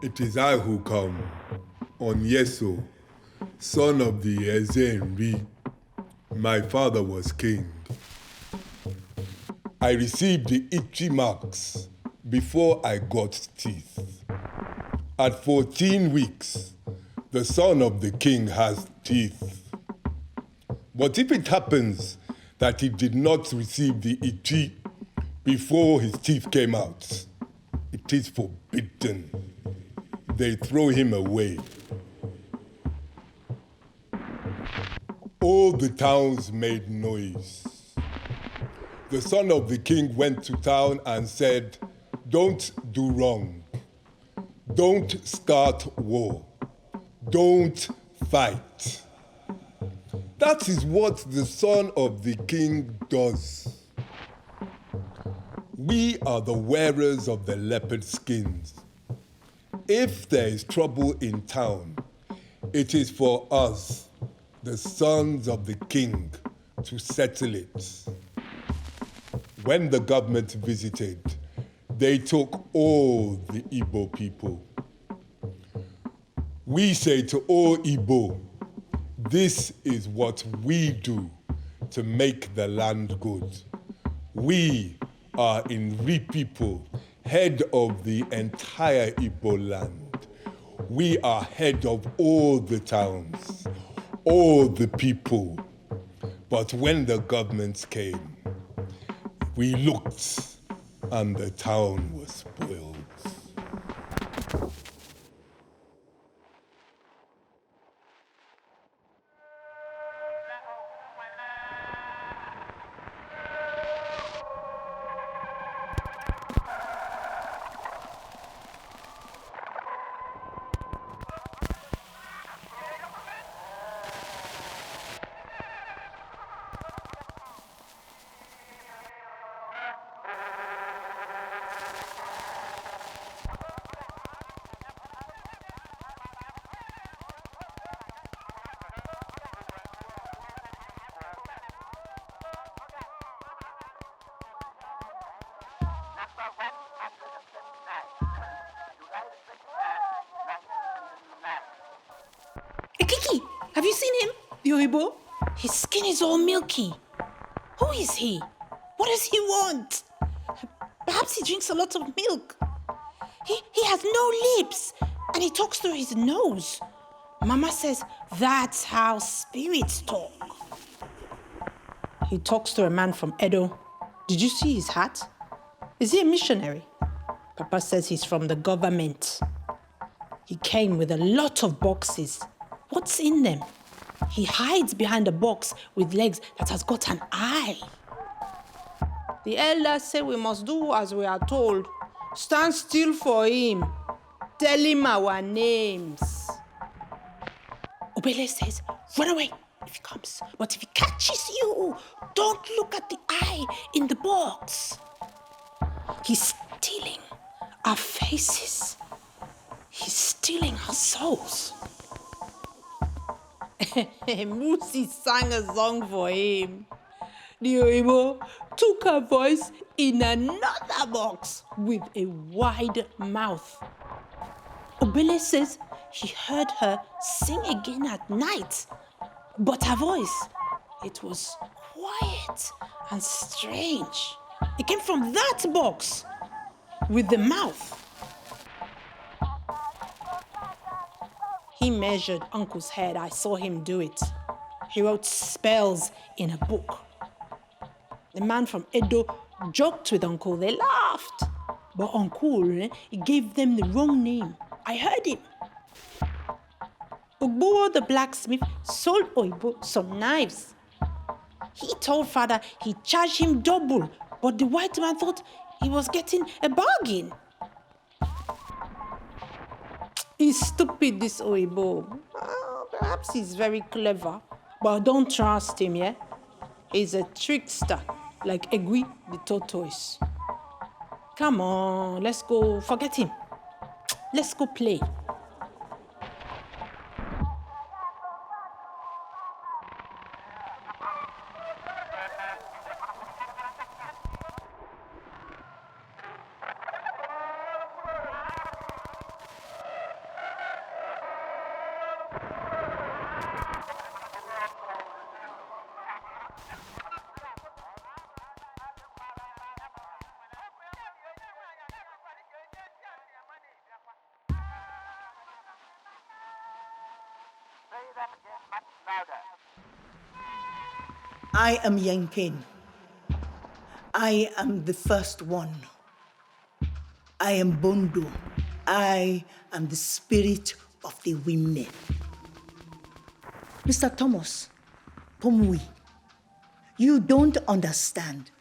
It is I who come, Onyeso, son of the Eze Nri. My father was king. I received the itchy marks before I got teeth. At 14 weeks, the son of the king has teeth. But if it happens that he did not receive the itchy before his teeth came out, it is forbidden. They throw him away. All the towns made noise. The son of the king went to town and said, "Don't do wrong. Don't start war. Don't fight." That is what the son of the king does. We are the wearers of the leopard skins. If there is trouble in town, it is for us, the sons of the king, to settle it. When the government visited, they took all the Igbo people. We say to all Igbo, this is what we do to make the land good. We are Nri people, head of the entire Igbo land. We are head of all the towns, all the people. But when the government came, we looked and the town was spoiled. Kiki, have you seen him? The Oibo? His skin is all milky. Who is he? What does he want? Perhaps he drinks a lot of milk. He has no lips and he talks through his nose. Mama says that's how spirits talk. He talks to a man from Edo. Did you see his hat? Is he a missionary? Papa says he's from the government. He came with a lot of boxes. What's in them? He hides behind a box with legs that has got an eye. The elders say we must do as we are told. Stand still for him. Tell him our names. Obele says, run away if he comes. But if he catches you, don't look at the eye in the box. He's stealing our faces. He's stealing our souls. Musi sang a song for him. The Oibo took her voice in another box with a wide mouth. Obele says he heard her sing again at night, but her voice, it was quiet and strange. It came from that box with the mouth. He measured Uncle's head. I saw him do it. He wrote spells in a book. The man from Edo joked with Uncle. They laughed. But Uncle, he gave them the wrong name. I heard him. Ogbuo the blacksmith sold Oibo some knives. He told father he charged him double, but the white man thought he was getting a bargain. He's stupid, this Oibo. Perhaps he's very clever, but don't trust him, yeah? He's a trickster, like Egui the tortoise. Come on, let's go. Forget him. Let's go play. I am Yainkain. I am the first one. I am Bondo. I am the spirit of the women. Mr. Thomas, Pomui, you don't understand.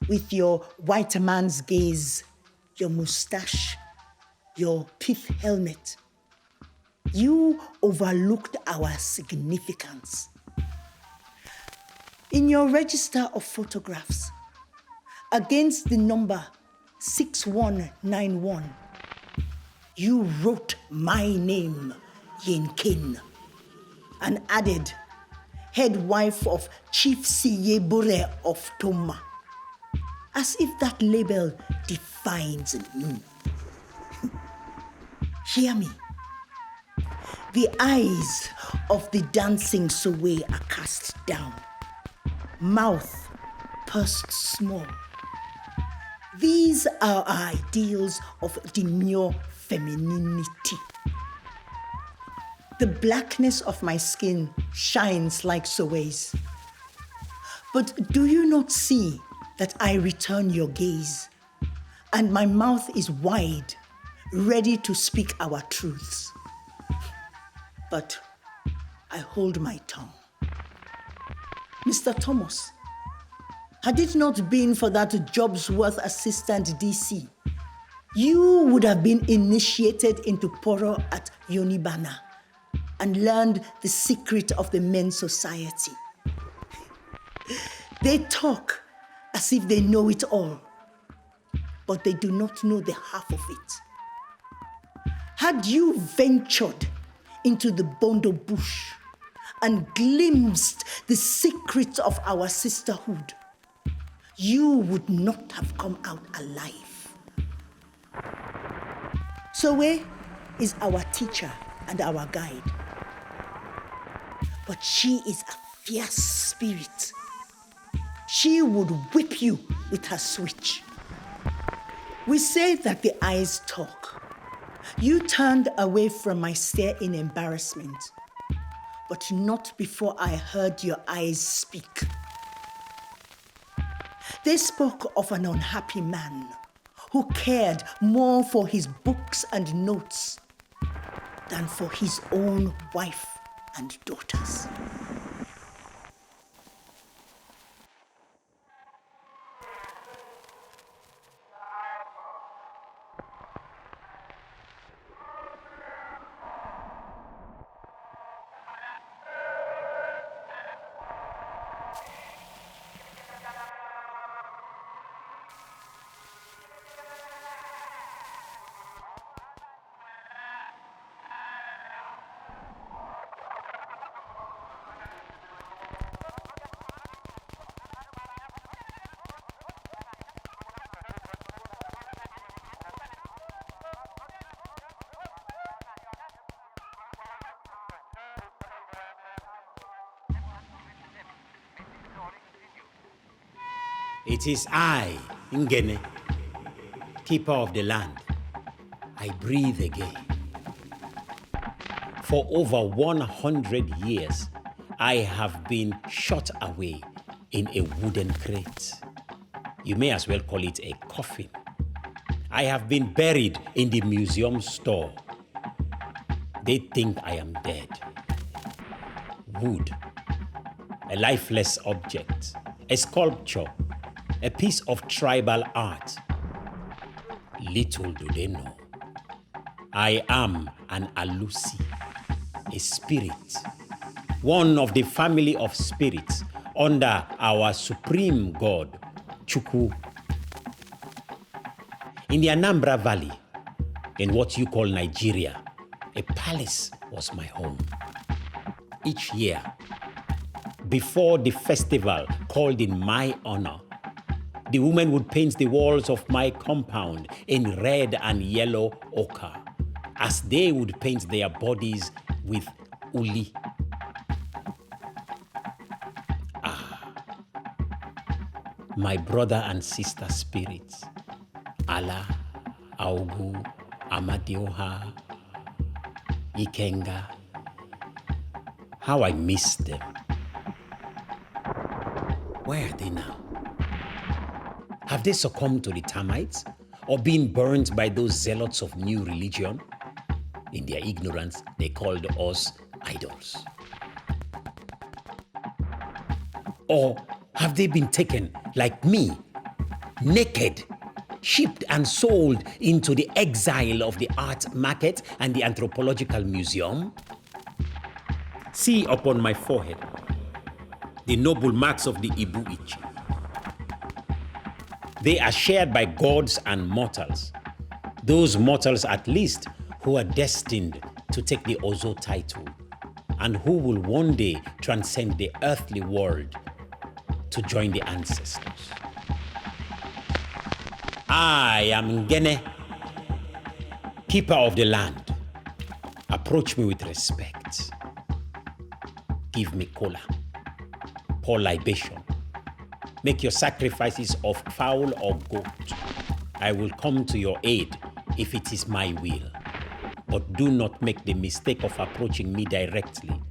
With your white man's gaze, your mustache, your pith helmet, you overlooked our significance. In your register of photographs, against the number 6191, you wrote my name, Yainkain, and added, head wife of Chief C.A. Bureh of Tormah, as if that label defines me. Hear me. The eyes of the dancing Sowe are cast down, mouth pursed small. These are our ideals of demure femininity. The blackness of my skin shines like Sowe's. But do you not see that I return your gaze, and my mouth is wide, ready to speak our truths? But I hold my tongue. Mr. Thomas, had it not been for that Jobsworth assistant DC, you would have been initiated into Poro at Yonibana and learned the secret of the men's society. They talk as if they know it all, but they do not know the half of it. Had you ventured into the Bondo bush and glimpsed the secret of our sisterhood, you would not have come out alive. Sowe is our teacher and our guide, but she is a fierce spirit. She would whip you with her switch. We say that the eyes talk. You turned away from my stare in embarrassment, but not before I heard your eyes speak. They spoke of an unhappy man who cared more for his books and notes than for his own wife and daughters. It is I, Ngene, keeper of the land. I breathe again. For over 100 years, I have been shut away in a wooden crate. You may as well call it a coffin. I have been buried in the museum store. They think I am dead. Wood, a lifeless object, a sculpture, a piece of tribal art. Little do they know, I am an Alusi, a spirit, one of the family of spirits under our supreme god, Chukwu. In the Anambra Valley, in what you call Nigeria, a palace was my home. Each year, before the festival called in my honor, the women would paint the walls of my compound in red and yellow ochre, as they would paint their bodies with uli. My brother and sister spirits, Ala, Augu, Amadioha, Ikenga, How I miss them. Where are they now? Have they succumbed to the termites or been burnt by those zealots of new religion? In their ignorance, they called us idols. Or have they been taken, like me, naked, shipped and sold into the exile of the art market and the anthropological museum? See upon my forehead the noble marks of the Ibu-Ichi. They are shared by gods and mortals, those mortals at least who are destined to take the Ozo title and who will one day transcend the earthly world to join the ancestors. I am Ngene, keeper of the land. Approach me with respect. Give me kola, pour libation. Make your sacrifices of fowl or goat. I will come to your aid if it is my will. But do not make the mistake of approaching me directly.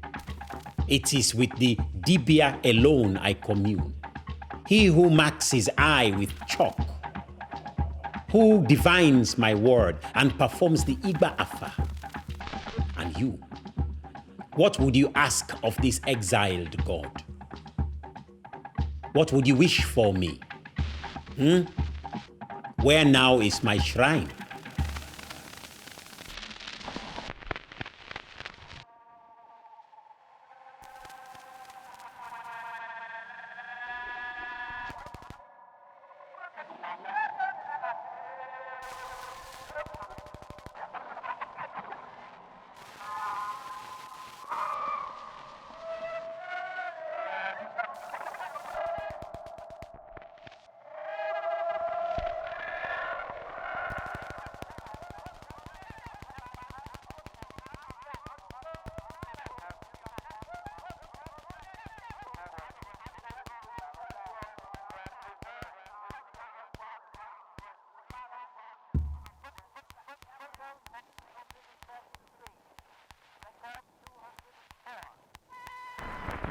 It is with the Dibia alone I commune. He who marks his eye with chalk, who divines my word and performs the Igba Afa. And you, what would you ask of this exiled God? What would you wish for me? Where now is my shrine?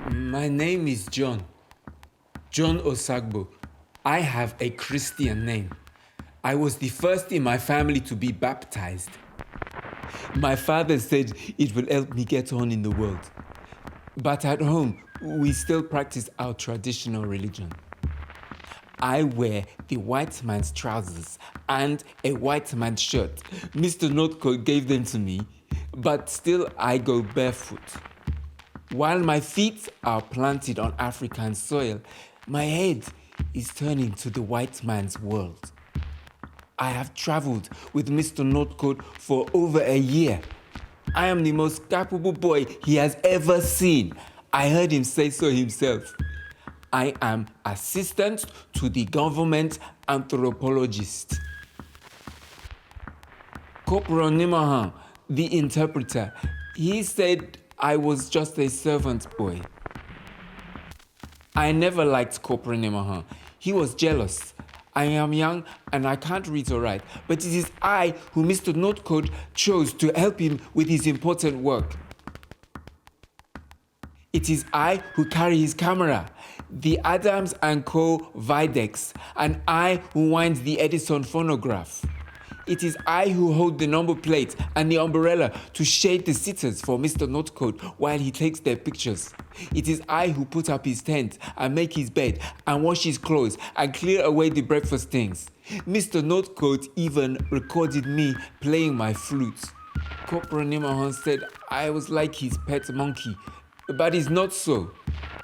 My name is John Osakbo. I have a Christian name. I was the first in my family to be baptized. My father said it will help me get on in the world. But at home, we still practice our traditional religion. I wear the white man's trousers and a white man's shirt. Mr. Northcote gave them to me, but still I go barefoot. While my feet are planted on African soil, my head is turning to the white man's world. I have traveled with Mr. Northcote for over a year. I am the most capable boy he has ever seen. I heard him say so himself. I am assistant to the government anthropologist. Corporal Nimahan, the interpreter, he said I was just a servant boy. I never liked Corporal Nimahan. He was jealous. I am young and I can't read or write, but it is I who Mr. Northcote chose to help him with his important work. It is I who carry his camera, the Adams & Co. Videx, and I who winds the Edison phonograph. It is I who hold the number plate and the umbrella to shade the sitters for Mr. Northcote while he takes their pictures. It is I who put up his tent and make his bed and wash his clothes and clear away the breakfast things. Mr. Northcote even recorded me playing my flute. Corporal Nimahan said I was like his pet monkey, but it's not so.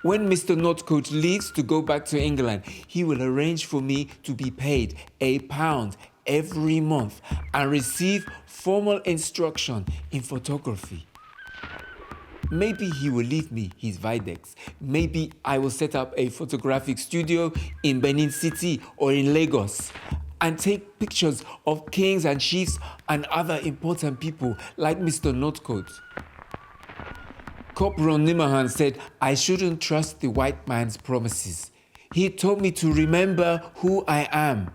When Mr. Northcote leaves to go back to England, he will arrange for me to be paid £1 every month and receive formal instruction in photography. Maybe he will leave me his Videx. Maybe I will set up a photographic studio in Benin City or in Lagos and take pictures of kings and chiefs and other important people like Mr. Northcote. Corporal Nimahan said I shouldn't trust the white man's promises. He told me to remember who I am.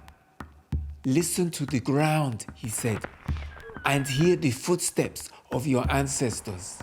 Listen to the ground, he said, and hear the footsteps of your ancestors.